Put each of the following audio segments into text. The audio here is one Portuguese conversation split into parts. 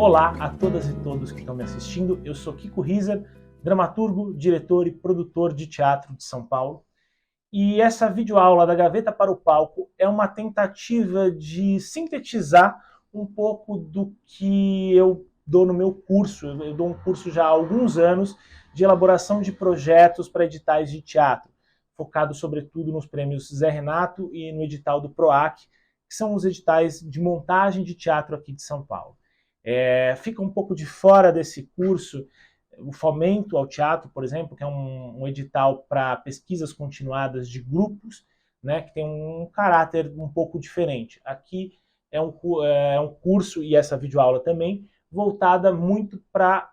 Olá a todas e todos que estão me assistindo, eu sou Kiko Riser, dramaturgo, diretor e produtor de teatro de São Paulo. E essa videoaula da Gaveta para o Palco é uma tentativa de sintetizar um pouco do que eu dou no meu curso. Eu dou um curso já há alguns anos de elaboração de projetos para editais de teatro, focado sobretudo nos prêmios Zé Renato e no edital do PROAC, que são os editais de montagem de teatro aqui de São Paulo. Fica um pouco de fora desse curso o Fomento ao Teatro, por exemplo, que é um edital para pesquisas continuadas de grupos, né, que tem um caráter um pouco diferente. Aqui é um curso, e essa videoaula também, voltada muito para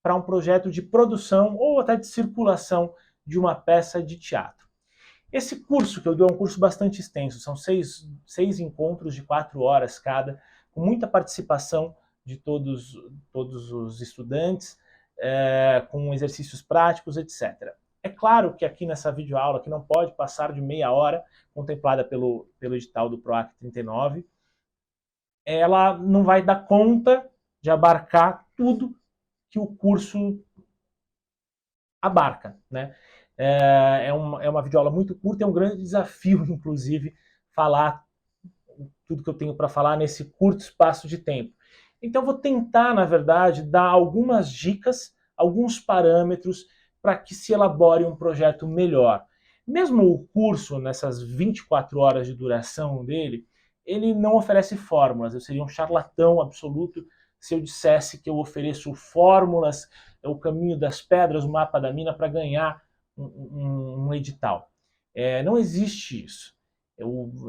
um projeto de produção ou até de circulação de uma peça de teatro. Esse curso que eu dou é um curso bastante extenso, são seis encontros de 4 horas cada, com muita participação de todos os estudantes, com exercícios práticos, etc. É claro que aqui nessa videoaula, que não pode passar de meia hora, contemplada pelo edital do PROAC 39, ela não vai dar conta de abarcar tudo que o curso abarca, né? É uma videoaula muito curta, é um grande desafio, inclusive, falar tudo que eu tenho para falar nesse curto espaço de tempo. Então, vou tentar, na verdade, dar algumas dicas, alguns parâmetros para que se elabore um projeto melhor. Mesmo o curso, nessas 24 horas de duração dele, ele não oferece fórmulas. Eu seria um charlatão absoluto se eu dissesse que eu ofereço fórmulas, o caminho das pedras, o mapa da mina para ganhar um edital. Não existe isso.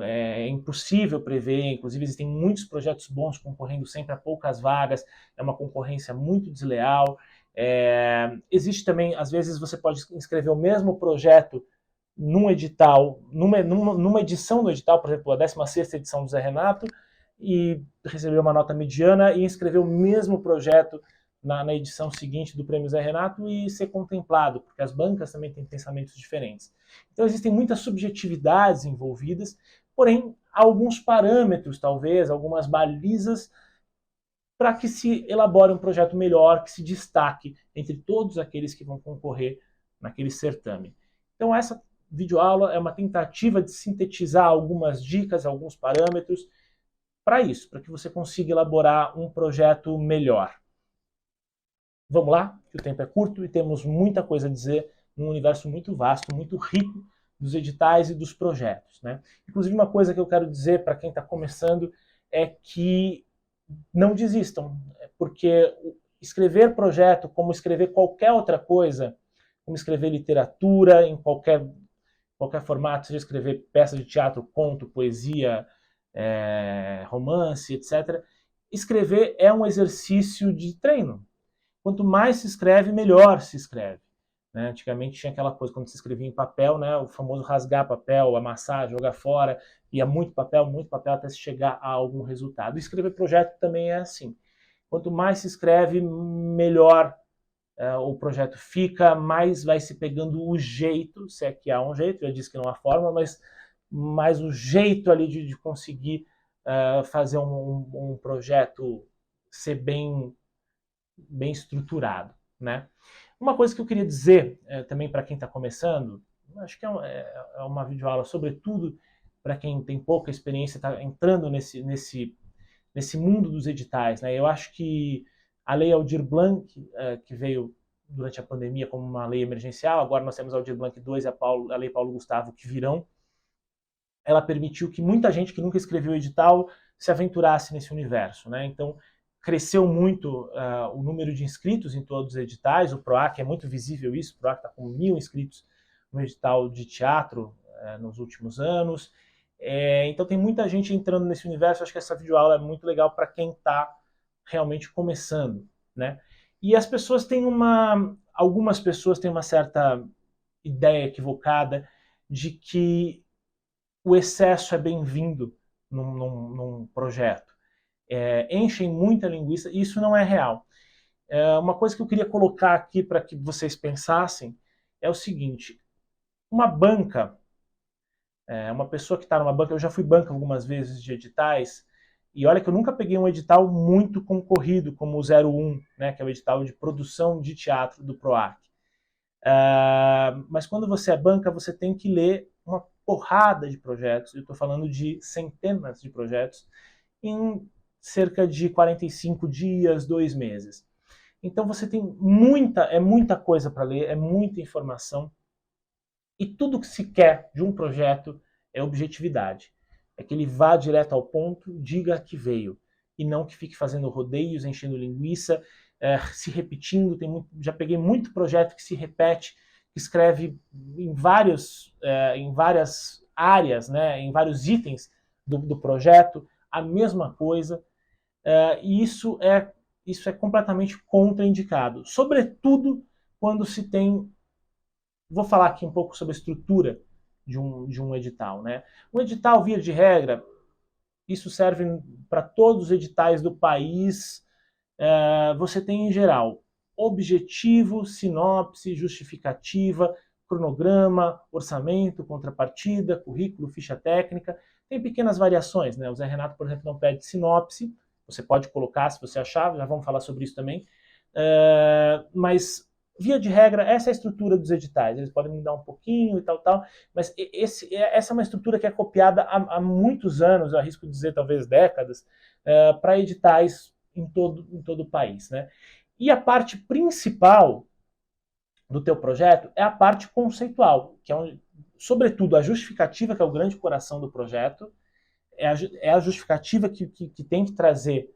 É impossível prever, inclusive existem muitos projetos bons concorrendo sempre a poucas vagas, é uma concorrência muito desleal. Existe também, às vezes você pode inscrever o mesmo projeto num edital, numa edição do edital, por exemplo, a 16ª edição do Zé Renato, e receber uma nota mediana e inscrever o mesmo projeto na edição seguinte do Prêmio Zé Renato e ser contemplado, porque as bancas também têm pensamentos diferentes. Então existem muitas subjetividades envolvidas, porém alguns parâmetros, talvez, algumas balizas para que se elabore um projeto melhor, que se destaque entre todos aqueles que vão concorrer naquele certame. Então essa videoaula é uma tentativa de sintetizar algumas dicas, alguns parâmetros para isso, para que você consiga elaborar um projeto melhor. Vamos lá, que o tempo é curto e temos muita coisa a dizer num universo muito vasto, muito rico dos editais e dos projetos, né? Inclusive, uma coisa que eu quero dizer para quem está começando é que não desistam, porque escrever projeto, como escrever qualquer outra coisa, como escrever literatura em qualquer formato, seja escrever peça de teatro, conto, poesia, romance, etc., escrever é um exercício de treino. Quanto mais se escreve, melhor se escreve. Né? Antigamente tinha aquela coisa, quando se escrevia em papel, né, o famoso rasgar papel, amassar, jogar fora, ia muito papel até se chegar a algum resultado. E escrever projeto também é assim. Quanto mais se escreve, melhor o projeto fica, mais vai se pegando o jeito, se é que há um jeito, já disse que não há forma, mas mais o jeito ali de conseguir fazer um projeto ser bem estruturado, né? Uma coisa que eu queria dizer também para quem está começando, acho que é uma videoaula, sobretudo para quem tem pouca experiência, está entrando nesse mundo dos editais, né? Eu acho que a Lei Aldir Blanc, que veio durante a pandemia como uma lei emergencial, agora nós temos a Aldir Blanc II e a Lei Paulo Gustavo que virão, ela permitiu que muita gente que nunca escreveu edital se aventurasse nesse universo, né? Então, cresceu muito o número de inscritos em todos os editais, o PROAC é muito visível isso, o PROAC está com 1.000 inscritos no edital de teatro nos últimos anos, então tem muita gente entrando nesse universo, acho que essa videoaula é muito legal para quem está realmente começando, né? E as pessoas têm algumas pessoas têm uma certa ideia equivocada de que o excesso é bem-vindo num projeto. Enchem muita linguiça, e isso não é real. Uma coisa que eu queria colocar aqui para que vocês pensassem é o seguinte: uma banca, uma pessoa que está numa banca, eu já fui banca algumas vezes de editais, E olha que eu nunca peguei um edital muito concorrido, como o 01, né, que é o edital de produção de teatro do PROAC. Mas quando você é banca, você tem que ler uma porrada de projetos, eu estou falando de centenas de projetos, em cerca de 45 dias, 2 meses. Então você tem muita coisa para ler, é muita informação, e tudo que se quer de um projeto é objetividade. É que ele vá direto ao ponto, diga que veio, e não que fique fazendo rodeios, enchendo linguiça, se repetindo. Já peguei muito projeto que se repete, que escreve em várias áreas, né, em vários itens do projeto, a mesma coisa, e isso é completamente contraindicado, sobretudo quando se tem. Vou falar aqui um pouco sobre a estrutura de um edital, né? Um edital, via de regra, isso serve para todos os editais do país. Você tem, em geral, objetivo, sinopse, justificativa, cronograma, orçamento, contrapartida, currículo, ficha técnica. Tem pequenas variações, né? O Zé Renato, por exemplo, não pede sinopse. Você pode colocar se você achar, já vamos falar sobre isso também. Mas, via de regra, essa é a estrutura dos editais. Eles podem mudar um pouquinho e tal, mas essa é uma estrutura que é copiada há muitos anos, eu arrisco dizer talvez décadas, para editais em todo o país, né? E a parte principal do teu projeto é a parte conceitual, que é, sobretudo, a justificativa, que é o grande coração do projeto, é a justificativa que tem que trazer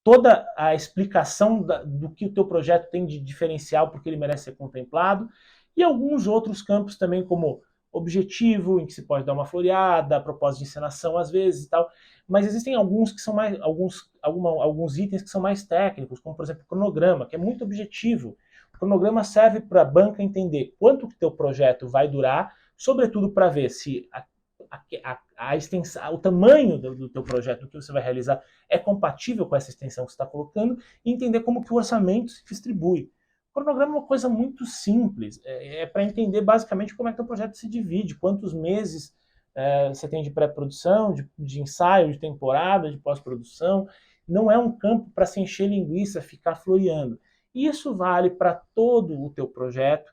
toda a explicação do que o teu projeto tem de diferencial, porque ele merece ser contemplado, e alguns outros campos também, como objetivo, em que se pode dar uma floreada, propósito de encenação às vezes e tal, mas existem alguns que são mais, alguns itens que são mais técnicos, como por exemplo o cronograma, que é muito objetivo. O cronograma serve para a banca entender quanto que teu projeto vai durar, sobretudo para ver se a extensão, o tamanho do teu projeto, do que você vai realizar, é compatível com essa extensão que você está colocando, e entender como que o orçamento se distribui. O cronograma é uma coisa muito simples, para entender basicamente como é que o projeto se divide, quantos meses você tem de pré-produção, de ensaio, de temporada, de pós-produção. Não é um campo para se encher linguiça, ficar floreando. Isso vale para todo o teu projeto.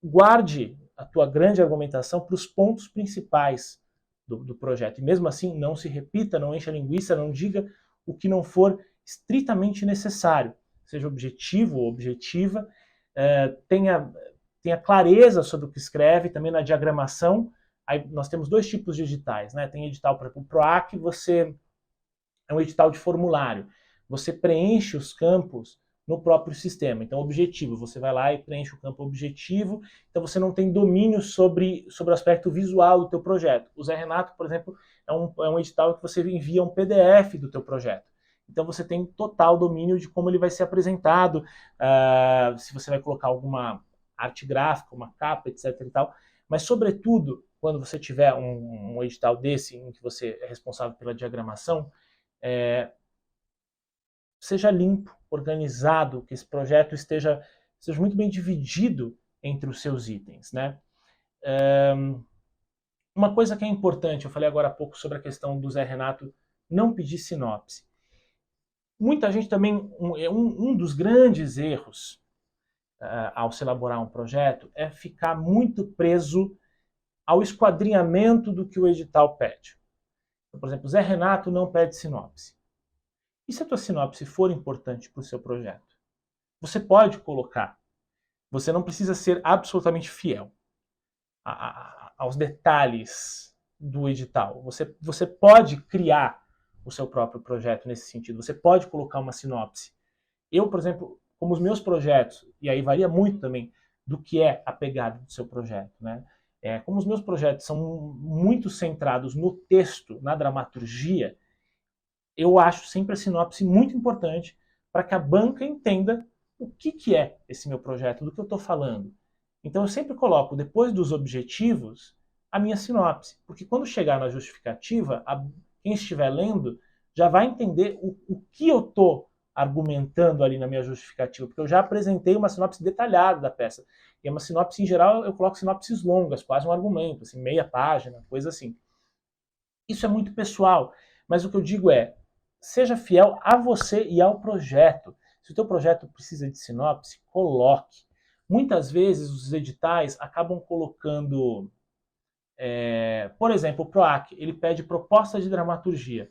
Guarde a tua grande argumentação para os pontos principais do projeto. E mesmo assim, não se repita, não encha a linguiça, não diga o que não for estritamente necessário. Seja objetivo ou objetiva, tenha clareza sobre o que escreve, também na diagramação. Aí nós temos dois tipos de editais, né? Tem edital para o PROAC, é um edital de formulário. Você preenche os campos no próprio sistema. Então, objetivo, você vai lá e preenche o campo objetivo, então você não tem domínio sobre o aspecto visual do teu projeto. O Zé Renato, por exemplo, é um edital que você envia um PDF do teu projeto. Então você tem total domínio de como ele vai ser apresentado, se você vai colocar alguma arte gráfica, uma capa, etc. e tal. Mas, sobretudo, quando você tiver um edital desse, em que você é responsável pela diagramação, seja limpo, organizado, que esse projeto esteja muito bem dividido entre os seus itens, né? Uma coisa que é importante, eu falei agora há pouco sobre a questão do Zé Renato não pedir sinopse. Muita gente também, um dos grandes erros ao se elaborar um projeto é ficar muito preso ao esquadrinhamento do que o edital pede. Então, por exemplo, Zé Renato não pede sinopse. E se a tua sinopse for importante para o seu projeto? Você pode colocar. Você não precisa ser absolutamente fiel aos detalhes do edital. Você pode criar o seu próprio projeto nesse sentido. Você pode colocar uma sinopse. Eu, por exemplo, como os meus projetos, e aí varia muito também do que é a pegada do seu projeto, né? Como os meus projetos são muito centrados no texto, na dramaturgia, eu acho sempre a sinopse muito importante para que a banca entenda o que é esse meu projeto, do que eu estou falando. Então eu sempre coloco, depois dos objetivos, a minha sinopse. Porque quando chegar na justificativa, quem estiver lendo já vai entender o que eu estou argumentando ali na minha justificativa, porque eu já apresentei uma sinopse detalhada da peça. E é uma sinopse, em geral, eu coloco sinopses longas, quase um argumento, assim, meia página, coisa assim. Isso é muito pessoal, mas o que eu digo é, seja fiel a você e ao projeto. Se o teu projeto precisa de sinopse, coloque. Muitas vezes os editais acabam colocando, por exemplo, o PROAC, ele pede proposta de dramaturgia.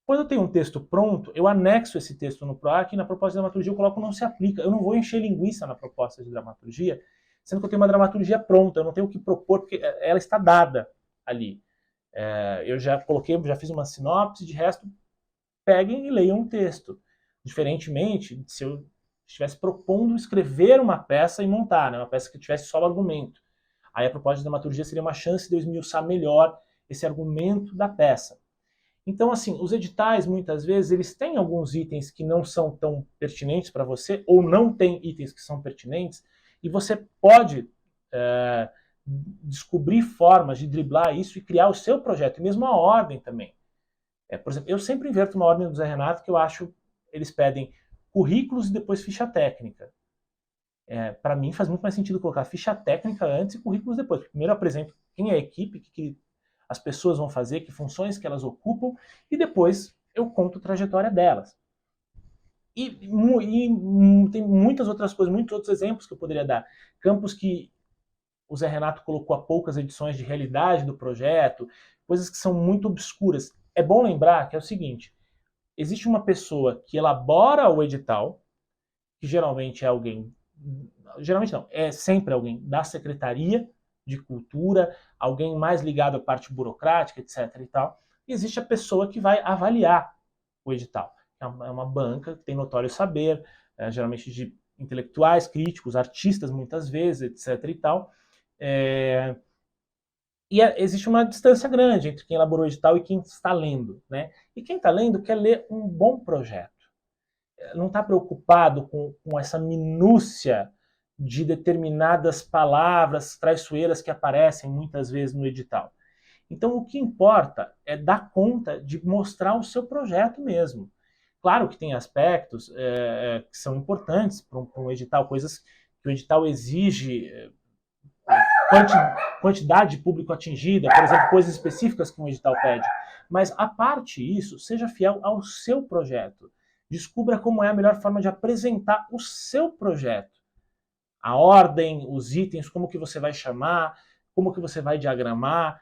Quando eu tenho um texto pronto, eu anexo esse texto no PROAC e na proposta de dramaturgia eu coloco não se aplica. Eu não vou encher linguiça na proposta de dramaturgia, sendo que eu tenho uma dramaturgia pronta, eu não tenho o que propor, porque ela está dada ali. Eu já coloquei, já fiz uma sinopse, de resto, peguem e leiam um texto. Diferentemente se eu estivesse propondo escrever uma peça e montar, né, uma peça que tivesse só o argumento. Aí a proposta de dramaturgia seria uma chance de eu esmiuçar melhor esse argumento da peça. Então, assim, os editais, muitas vezes, eles têm alguns itens que não são tão pertinentes para você, ou não tem itens que são pertinentes, e você pode descobrir formas de driblar isso e criar o seu projeto, e mesmo a ordem também. Por exemplo, eu sempre inverto uma ordem do Zé Renato que eu acho, eles pedem currículos e depois ficha técnica. Para mim faz muito mais sentido colocar ficha técnica antes e currículos depois. Primeiro eu apresento quem é a equipe, que as pessoas vão fazer, que funções que elas ocupam, e depois eu conto a trajetória delas. E tem muitas outras coisas, muitos outros exemplos que eu poderia dar. Campos que o Zé Renato colocou há poucas edições de realidade do projeto, coisas que são muito obscuras. É bom lembrar que é o seguinte, existe uma pessoa que elabora o edital, que geralmente é alguém, geralmente não, é sempre alguém da Secretaria de Cultura, alguém mais ligado à parte burocrática, etc. e tal. E existe a pessoa que vai avaliar o edital. É uma banca que tem notório saber, geralmente de intelectuais, críticos, artistas muitas vezes, etc. e tal. Existe uma distância grande entre quem elaborou o edital e quem está lendo, né? E quem está lendo quer ler um bom projeto. Não está preocupado com essa minúcia de determinadas palavras traiçoeiras que aparecem muitas vezes no edital. Então, o que importa é dar conta de mostrar o seu projeto mesmo. Claro que tem aspectos que são importantes para um edital, coisas que o edital exige, quantidade de público atingida, por exemplo, coisas específicas que um edital pede. Mas, a parte disso, seja fiel ao seu projeto. Descubra como é a melhor forma de apresentar o seu projeto. A ordem, os itens, como que você vai chamar, como que você vai diagramar.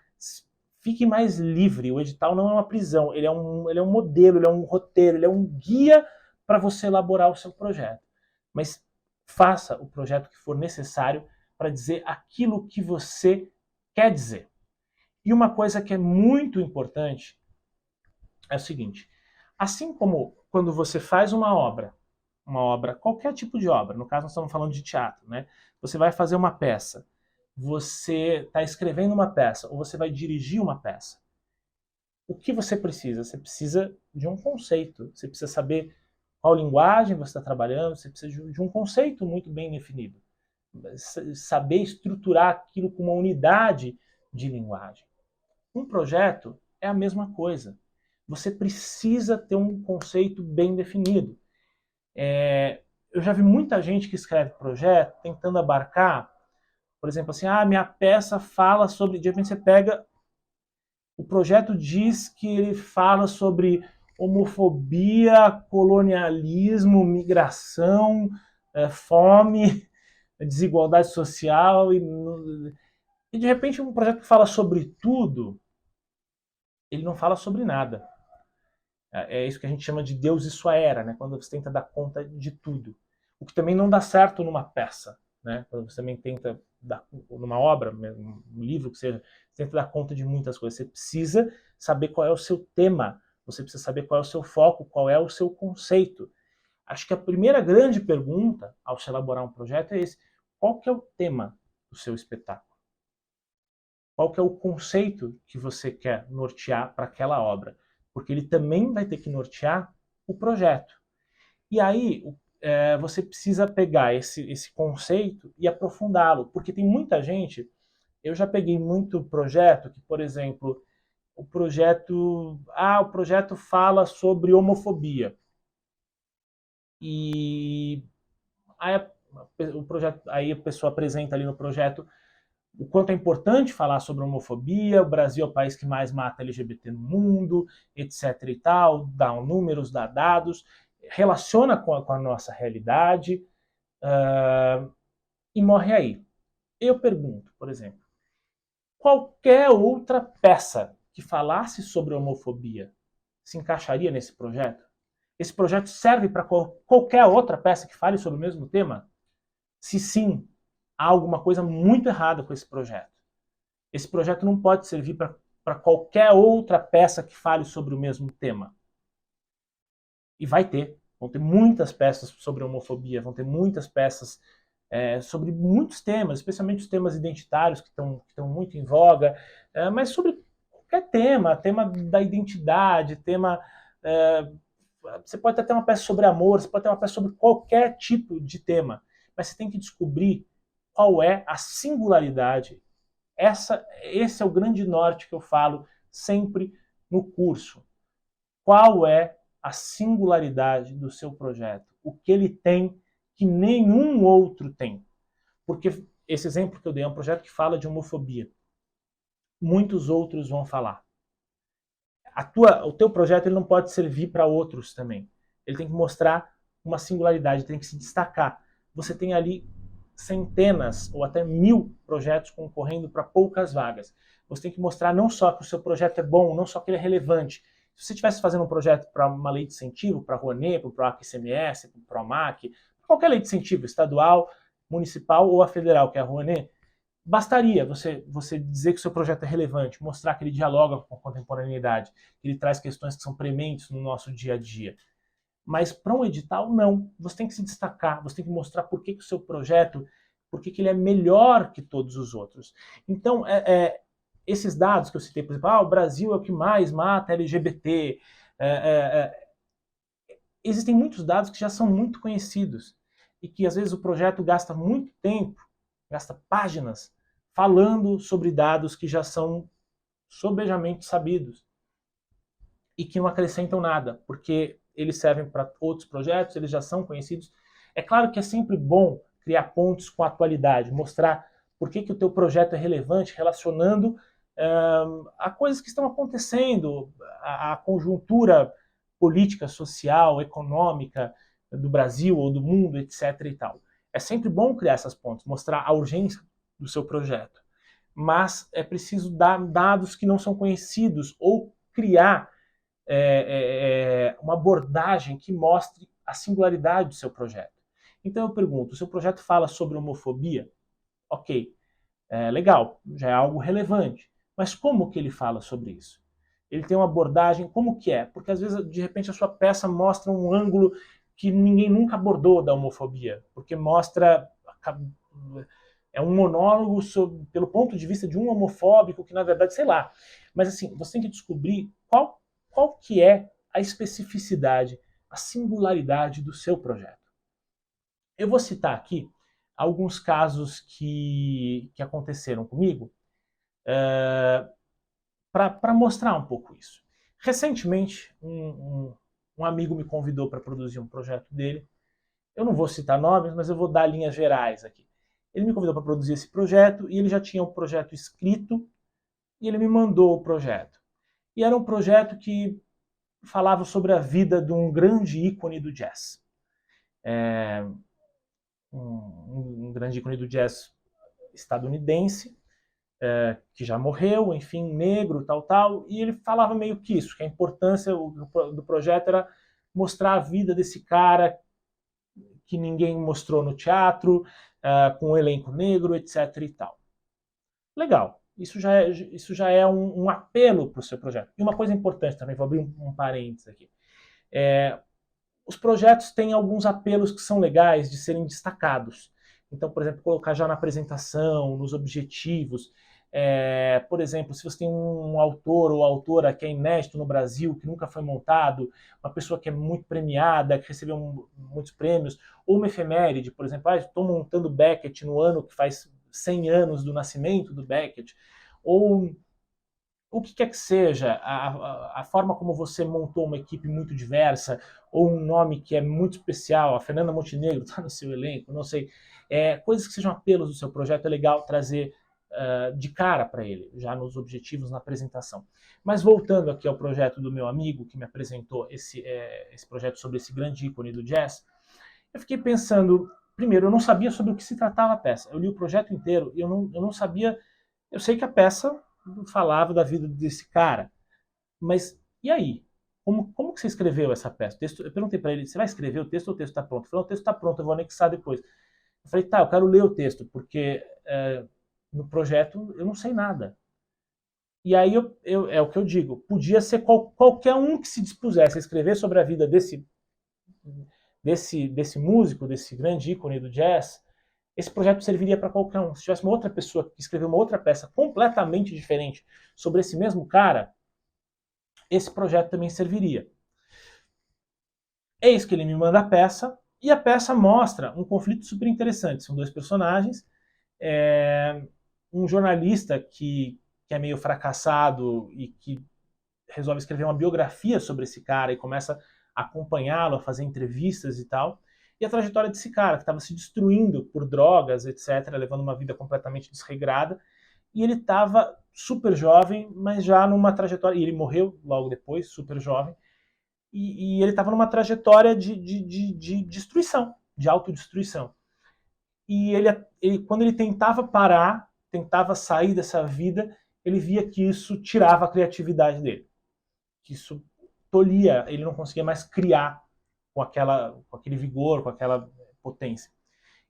Fique mais livre. O edital não é uma prisão, ele é um modelo, ele é um roteiro, ele é um guia para você elaborar o seu projeto. Mas faça o projeto que for necessário para dizer aquilo que você quer dizer. E uma coisa que é muito importante é o seguinte, assim como quando você faz uma obra, qualquer tipo de obra, no caso nós estamos falando de teatro, né? Você vai fazer uma peça, você está escrevendo uma peça, ou você vai dirigir uma peça. O que você precisa? Você precisa de um conceito, você precisa saber qual linguagem você está trabalhando, você precisa de um conceito muito bem definido. Saber estruturar aquilo com uma unidade de linguagem. Um projeto é a mesma coisa. Você precisa ter um conceito bem definido. Eu já vi muita gente que escreve projeto tentando abarcar, por exemplo, assim, minha peça fala sobre... De repente você pega... O projeto diz que ele fala sobre homofobia, colonialismo, migração, fome, desigualdade social e de repente um projeto que fala sobre tudo, ele não fala sobre nada. É isso que a gente chama de Deus e sua era, né? Quando você tenta dar conta de tudo. O que também não dá certo numa peça, né? Quando você também tenta dar, numa obra, um livro que seja, você tenta dar conta de muitas coisas. Você precisa saber qual é o seu tema, você precisa saber qual é o seu foco, qual é o seu conceito. Acho que a primeira grande pergunta ao se elaborar um projeto é esse: qual que é o tema do seu espetáculo? Qual que é o conceito que você quer nortear para aquela obra? Porque ele também vai ter que nortear o projeto. E aí você precisa pegar esse conceito e aprofundá-lo, porque tem muita gente, eu já peguei muito projeto que, por exemplo, o projeto fala sobre homofobia. E aí a pessoa apresenta ali no projeto o quanto é importante falar sobre homofobia, o Brasil é o país que mais mata LGBT no mundo, etc e tal, dá números, dá dados, relaciona com a nossa realidade, e morre aí. Eu pergunto, por exemplo, qualquer outra peça que falasse sobre homofobia se encaixaria nesse projeto? Esse projeto serve para qualquer outra peça que fale sobre o mesmo tema? Se sim, há alguma coisa muito errada com esse projeto. Esse projeto não pode servir para qualquer outra peça que fale sobre o mesmo tema. E vai ter. Vão ter muitas peças sobre homofobia, vão ter muitas peças sobre muitos temas, especialmente os temas identitários que estão muito em voga, mas sobre qualquer tema da identidade, tema... você pode até ter uma peça sobre amor, você pode ter uma peça sobre qualquer tipo de tema, mas você tem que descobrir qual é a singularidade. Esse é o grande norte que eu falo sempre no curso. Qual é a singularidade do seu projeto? O que ele tem que nenhum outro tem? Porque esse exemplo que eu dei é um projeto que fala de homofobia. Muitos outros vão falar. O teu projeto ele não pode servir para outros também. Ele tem que mostrar uma singularidade, tem que se destacar. Você tem ali centenas ou até 1000 projetos concorrendo para poucas vagas. Você tem que mostrar não só que o seu projeto é bom, não só que ele é relevante. Se você estivesse fazendo um projeto para uma lei de incentivo, para a Rouanet, para o PROAC-ICMS, para o PROMAC, qualquer lei de incentivo, estadual, municipal ou a federal, que é a Rouanet, bastaria você dizer que o seu projeto é relevante, mostrar que ele dialoga com a contemporaneidade, que ele traz questões que são prementes no nosso dia a dia. Mas para um edital, não. Você tem que se destacar, você tem que mostrar por que o seu projeto, por que ele é melhor que todos os outros. Então, esses dados que eu citei, por exemplo, o Brasil é o que mais mata LGBT, existem muitos dados que já são muito conhecidos e que às vezes o projeto gasta muito tempo, gasta páginas, falando sobre dados que já são sobejamente sabidos e que não acrescentam nada, porque eles servem para outros projetos, eles já são conhecidos. É claro que é sempre bom criar pontos com a atualidade, mostrar por que o teu projeto é relevante, relacionando a coisas que estão acontecendo, a conjuntura política, social, econômica do Brasil ou do mundo, etc. e tal. É sempre bom criar essas pontes, mostrar a urgência do seu projeto. Mas é preciso dar dados que não são conhecidos ou criar uma abordagem que mostre a singularidade do seu projeto. Então eu pergunto, o seu projeto fala sobre homofobia? Ok, legal, já é algo relevante. Mas como que ele fala sobre isso? Ele tem uma abordagem, como que é? Porque às vezes, de repente, a sua peça mostra um ângulo que ninguém nunca abordou da homofobia, porque mostra... é um monólogo pelo ponto de vista de um homofóbico que, na verdade, sei lá. Mas assim, você tem que descobrir qual que é a especificidade, a singularidade do seu projeto. Eu vou citar aqui alguns casos que aconteceram comigo para mostrar um pouco isso. Recentemente, um amigo me convidou para produzir um projeto dele. Eu não vou citar nomes, mas eu vou dar linhas gerais aqui. Ele me convidou para produzir esse projeto e ele já tinha um projeto escrito e ele me mandou o projeto. E era um projeto que falava sobre a vida de um grande ícone do jazz. Um grande ícone do jazz estadunidense, que já morreu, enfim, negro, tal, e ele falava meio que isso, que a importância do projeto era mostrar a vida desse cara que ninguém mostrou no teatro, com um elenco negro, etc e tal. Legal, isso já é um apelo para o seu projeto. E uma coisa importante também, vou abrir um parênteses aqui. Os projetos têm alguns apelos que são legais de serem destacados. Então, por exemplo, colocar já na apresentação, nos objetivos. Por exemplo, se você tem um autor ou autora que é inédito no Brasil, que nunca foi montado, uma pessoa que é muito premiada, que recebeu muitos prêmios, ou uma efeméride, por exemplo, estou montando Beckett no ano que faz 100 anos do nascimento do Beckett, ou o que quer que seja, a forma como você montou uma equipe muito diversa, ou um nome que é muito especial, a Fernanda Montenegro está no seu elenco, não sei, coisas que sejam apelos do seu projeto, é legal trazer de cara para ele, já nos objetivos, na apresentação. Mas voltando aqui ao projeto do meu amigo, que me apresentou esse projeto sobre esse grande ícone do jazz, eu fiquei pensando, primeiro, eu não sabia sobre o que se tratava a peça. Eu li o projeto inteiro e eu não sabia. Eu sei que a peça falava da vida desse cara, mas e aí? Como que você escreveu essa peça? Eu perguntei para ele, você vai escrever o texto ou o texto está pronto? Ele falou, o texto está pronto, eu vou anexar depois. Eu falei, tá, eu quero ler o texto, porque no projeto eu não sei nada. E aí é o que eu digo, podia ser qualquer um que se dispusesse a escrever sobre a vida desse músico, desse grande ícone do jazz. Esse projeto serviria para qualquer um. Se tivesse uma outra pessoa que escreveu uma outra peça completamente diferente sobre esse mesmo cara, esse projeto também serviria. Eis que ele me manda a peça, e a peça mostra um conflito super interessante. São dois personagens, um jornalista que é meio fracassado e que resolve escrever uma biografia sobre esse cara e começa a acompanhá-lo, a fazer entrevistas e tal. E a trajetória desse cara, que estava se destruindo por drogas, etc., levando uma vida completamente desregrada. E ele estava super jovem, mas já numa trajetória... E ele morreu logo depois, super jovem. E ele estava numa trajetória de destruição, de autodestruição. E quando ele tentava parar, tentava sair dessa vida, ele via que isso tirava a criatividade dele. Que isso tolhia, ele não conseguia mais criar com aquele vigor, com aquela potência.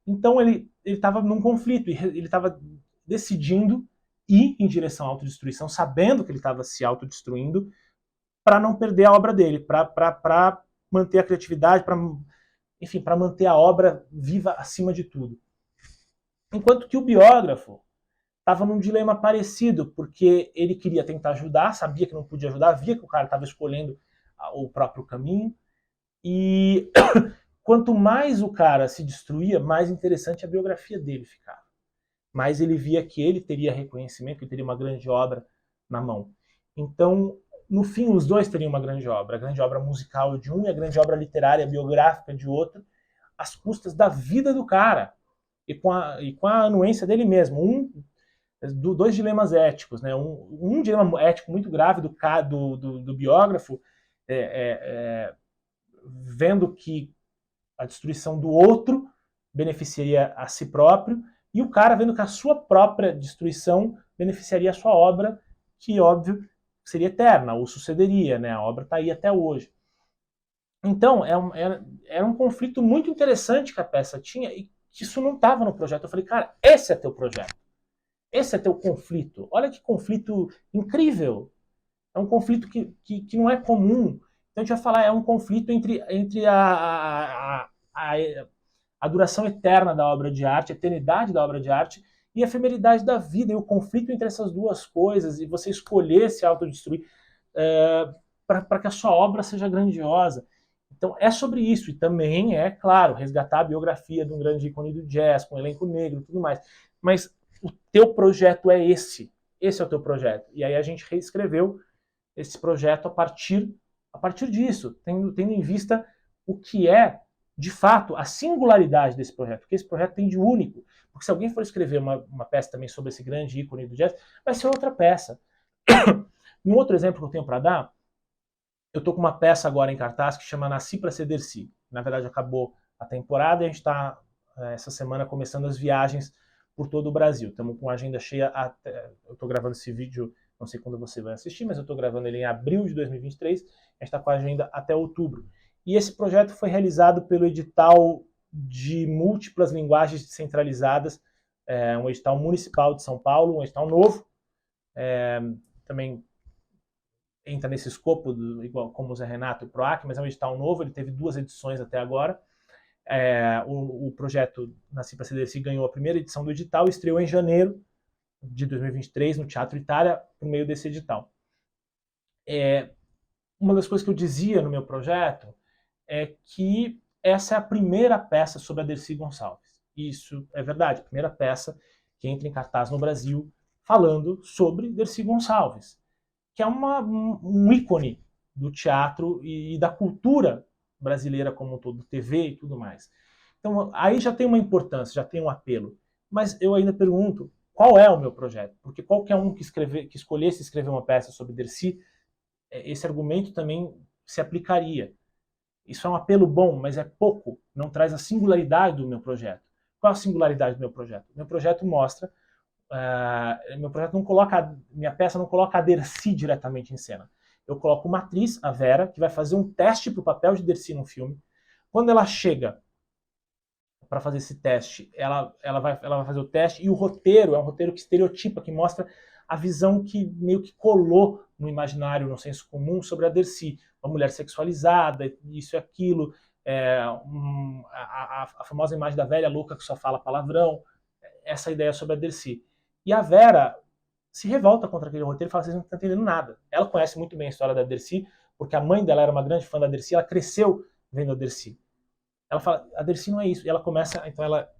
Então ele estava num conflito, ele estava decidindo ir em direção à autodestruição, sabendo que ele estava se autodestruindo, para não perder a obra dele, para manter a criatividade, para manter a obra viva acima de tudo. Enquanto que o biógrafo estava num dilema parecido, porque ele queria tentar ajudar, sabia que não podia ajudar, via que o cara estava escolhendo o próprio caminho, e quanto mais o cara se destruía, mais interessante a biografia dele ficava. Mais ele via que ele teria reconhecimento, que ele teria uma grande obra na mão. Então, no fim, os dois teriam uma grande obra. A grande obra musical de um e a grande obra literária, biográfica de outro, às custas da vida do cara. E com a anuência dele mesmo. Dois dilemas éticos. Né? Um dilema ético muito grave do biógrafo, vendo que a destruição do outro beneficiaria a si próprio, e o cara vendo que a sua própria destruição beneficiaria a sua obra, que, óbvio, seria eterna, ou sucederia, né? A obra está aí até hoje. Então, era um conflito muito interessante que a peça tinha, e que isso não estava no projeto. Eu falei, cara, esse é teu projeto. Esse é teu conflito. Olha que conflito incrível. É um conflito que não é comum. Então a gente vai falar, é um conflito entre a duração eterna da obra de arte, a eternidade da obra de arte e a efemeridade da vida, e o conflito entre essas duas coisas, e você escolher se autodestruir para que a sua obra seja grandiosa. Então é sobre isso, e também é, claro, resgatar a biografia de um grande ícone do jazz, com um elenco negro e tudo mais. Mas o teu projeto é esse é o teu projeto. E aí a gente reescreveu esse projeto a partir disso, tendo em vista o que é, de fato, a singularidade desse projeto, o que esse projeto tem de único. Porque se alguém for escrever uma peça também sobre esse grande ícone do jazz, vai ser outra peça. Um outro exemplo que eu tenho para dar, eu estou com uma peça agora em cartaz que chama Nasci para Ser Dercy. Na verdade, acabou a temporada e a gente está, essa semana, começando as viagens por todo o Brasil. Estamos com a agenda cheia eu estou gravando esse vídeo, não sei quando você vai assistir, mas eu estou gravando ele em abril de 2023, a gente está com a agenda até outubro. E esse projeto foi realizado pelo edital de múltiplas linguagens descentralizadas, um edital municipal de São Paulo, um edital novo, também entra nesse escopo, igual como o Zé Renato e o PROAC, mas é um edital novo, ele teve 2 edições até agora. O projeto Nasci para Ser Dercy ganhou a primeira edição do edital e estreou em janeiro de 2023 no Teatro Itália, por meio desse edital. Uma das coisas que eu dizia no meu projeto é que essa é a primeira peça sobre a Dercy Gonçalves. Isso é verdade, a primeira peça que entra em cartaz no Brasil falando sobre Dercy Gonçalves, que é um ícone do teatro e da cultura brasileira como um todo, TV e tudo mais. Então aí já tem uma importância, já tem um apelo. Mas eu ainda pergunto, qual é o meu projeto. Porque qualquer um que escolhesse escrever uma peça sobre Dercy, esse argumento também se aplicaria. Isso é um apelo bom, mas é pouco, não traz a singularidade do meu projeto. Qual a singularidade do meu projeto? Meu projeto mostra, meu projeto não coloca, minha peça não coloca a Dercy diretamente em cena. Eu coloco uma atriz, a Vera, que vai fazer um teste para o papel de Dercy no filme. Quando ela chega para fazer esse teste, ela vai fazer o teste, e o roteiro é um roteiro que estereotipa, que mostra a visão que meio que colou no imaginário, no senso comum, sobre a Dercy. Uma mulher sexualizada, isso e aquilo, a famosa imagem da velha louca que só fala palavrão, essa ideia sobre a Dercy. E a Vera se revolta contra aquele roteiro e fala: vocês não estão entendendo nada. Ela conhece muito bem a história da Dercy, porque a mãe dela era uma grande fã da Dercy, ela cresceu vendo a Dercy. Ela fala: a Dercy não é isso. E ela começa, então ela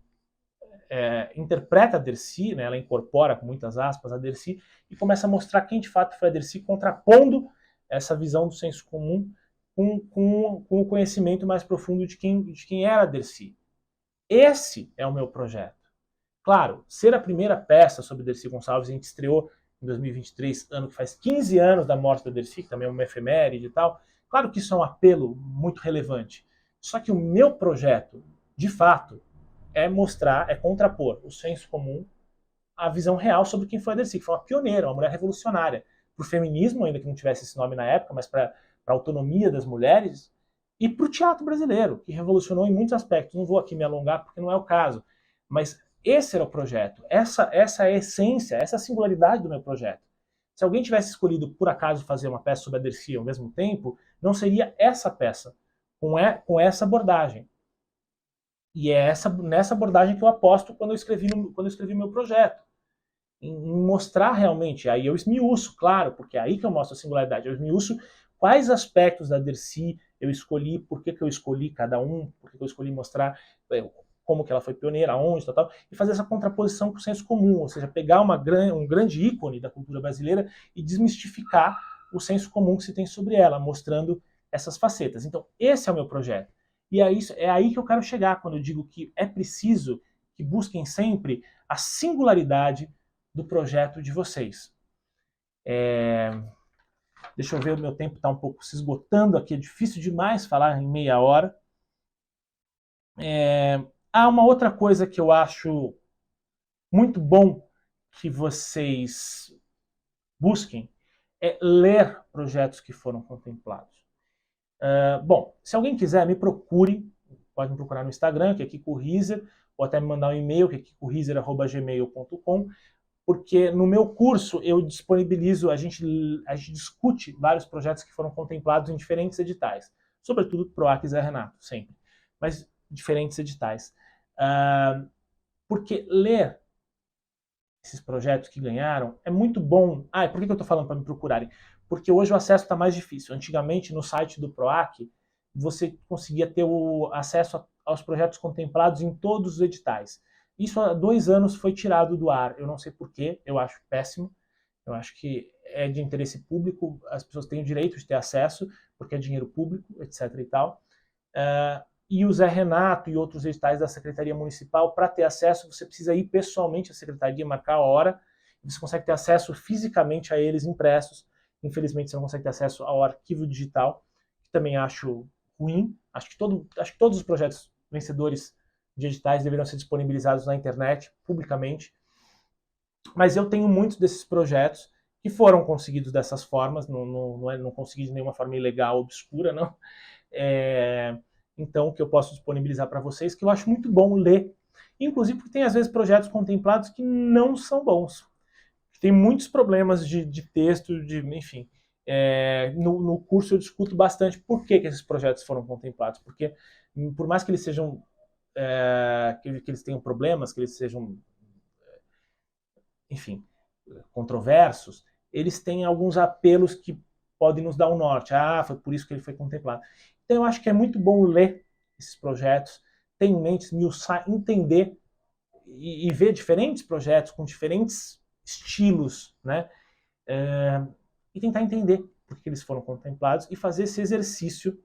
interpreta a Dercy, né, ela incorpora, com muitas aspas, a Dercy, e começa a mostrar quem de fato foi a Dercy, contrapondo essa visão do senso comum com o conhecimento mais profundo de quem era a Dercy. Esse é o meu projeto. Claro, ser a primeira peça sobre Dercy Gonçalves, a gente estreou em 2023, ano que faz 15 anos da morte da Dercy, que também é uma efeméride e tal. Claro que isso é um apelo muito relevante. Só que o meu projeto, de fato, é mostrar, é contrapor o senso comum à visão real sobre quem foi a Dercy, que foi uma pioneira, uma mulher revolucionária. Para o feminismo, ainda que não tivesse esse nome na época, mas para a autonomia das mulheres, e para o teatro brasileiro, que revolucionou em muitos aspectos. Não vou aqui me alongar porque não é o caso, mas esse era o projeto, essa é a essência, essa é a singularidade do meu projeto. Se alguém tivesse escolhido, por acaso, fazer uma peça sobre a Dercy ao mesmo tempo, não seria essa peça, com essa abordagem. E é nessa abordagem que eu aposto quando eu escrevi meu projeto. Em mostrar realmente, aí eu esmiuço, claro, porque é aí que eu mostro a singularidade. Eu esmiuço quais aspectos da Dercy eu escolhi, por que eu escolhi cada um, por que eu escolhi mostrar como que ela foi pioneira, onde, tal, e fazer essa contraposição com o senso comum, ou seja, pegar um grande ícone da cultura brasileira e desmistificar o senso comum que se tem sobre ela, mostrando essas facetas. Então, esse é o meu projeto. E é aí que eu quero chegar, quando eu digo que é preciso que busquem sempre a singularidade do projeto de vocês. Deixa eu ver, o meu tempo está um pouco se esgotando aqui, é difícil demais falar em meia hora. Há uma outra coisa que eu acho muito bom que vocês busquem, é ler projetos que foram contemplados. Bom, se alguém quiser, me procure, pode me procurar no Instagram, que é Kiko Riser, ou até me mandar um e-mail, que é kikoriser@gmail.com, porque no meu curso eu disponibilizo, a gente discute vários projetos que foram contemplados em diferentes editais, sobretudo PROAC e Zé Renato, sempre, mas diferentes editais. Porque ler esses projetos que ganharam é muito bom. E por que eu estou falando para me procurarem? Porque hoje o acesso está mais difícil. Antigamente, no site do PROAC, você conseguia ter o acesso aos projetos contemplados em todos os editais. Isso há 2 anos foi tirado do ar. Eu não sei porquê, eu acho péssimo. Eu acho que é de interesse público, as pessoas têm o direito de ter acesso, porque é dinheiro público, etc. e tal. E o Zé Renato e outros editais da Secretaria Municipal, para ter acesso, você precisa ir pessoalmente à Secretaria, marcar a hora, e você consegue ter acesso fisicamente a eles impressos. Infelizmente, você não consegue ter acesso ao arquivo digital, que também acho ruim. Acho que todos os projetos vencedores de editais deveriam ser disponibilizados na internet, publicamente. Mas eu tenho muitos desses projetos que foram conseguidos dessas formas, não consegui de nenhuma forma ilegal, obscura, não. Então, que eu posso disponibilizar para vocês, que eu acho muito bom ler. Inclusive porque tem, às vezes, projetos contemplados que não são bons. Tem muitos problemas de texto, enfim. No curso eu discuto bastante por que esses projetos foram contemplados. Porque, por mais que eles sejam... que eles tenham problemas, que eles sejam... enfim, controversos, eles têm alguns apelos que podem nos dar um norte. Foi por isso que ele foi contemplado. Então eu acho que é muito bom ler esses projetos, ter em mente, esmiuçar, entender e ver diferentes projetos com diferentes estilos, né? E tentar entender por que eles foram contemplados e fazer esse exercício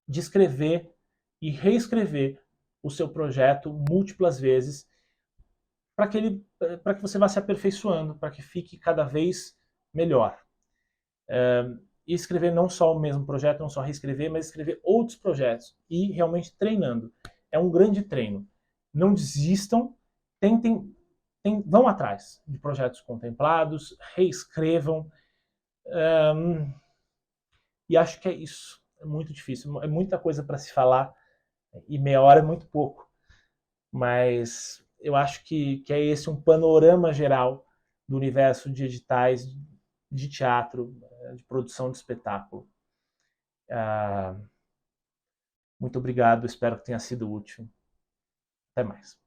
de escrever e reescrever o seu projeto múltiplas vezes, para que você vá se aperfeiçoando, para que fique cada vez melhor. E escrever não só o mesmo projeto, não só reescrever, mas escrever outros projetos e realmente treinando. É um grande treino. Não desistam, vão atrás de projetos contemplados, reescrevam. E acho que é isso. É muito difícil, é muita coisa para se falar e meia hora é muito pouco. Mas eu acho que é esse um panorama geral do universo de editais, de teatro, de produção de espetáculo. Muito obrigado, espero que tenha sido útil. Até mais.